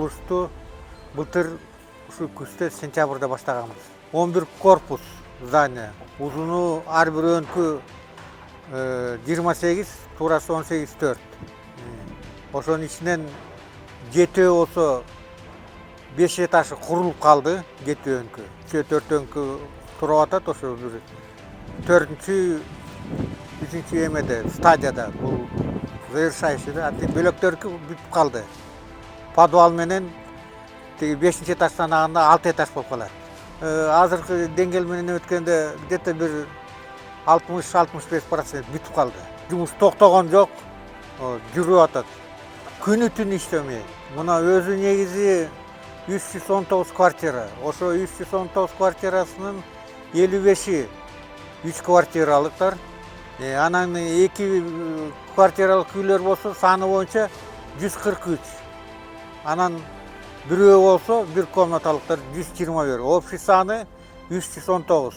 курсту былтыр ушу күздө сентябрда баштаганбыз. 11 корпус здание. Узуну ар бирөөнүкү 28, туурасы 18,4. Ошонун ичинен жетөө болсо 5 этажы курулуп калды, жетөөнүкү. Төртөөнүкү туруп атат, ошо бир 4-3 эмеде, стадияда, бул завершающий да, бөлөктөрүкү бүтүп калды. Подвал менен тиги 5-этаждан аганда 6 этаж болуп калат. Азыркы деңгээл менен өткөндө где-то бир 60-65% бүтүп калды. Жумуш токтогон жок, жүрүп атат. Күнү түн иштемей. Мына өзү негизи 319 квартира. Ошо 319 квартирасынын 55-и 3 квартиралыктар. Анан 2 квартиралык үйлөр болсо саны боюнча 143. Анан бирөө болсо 1 комнаталыктар 121. Общий саны 319.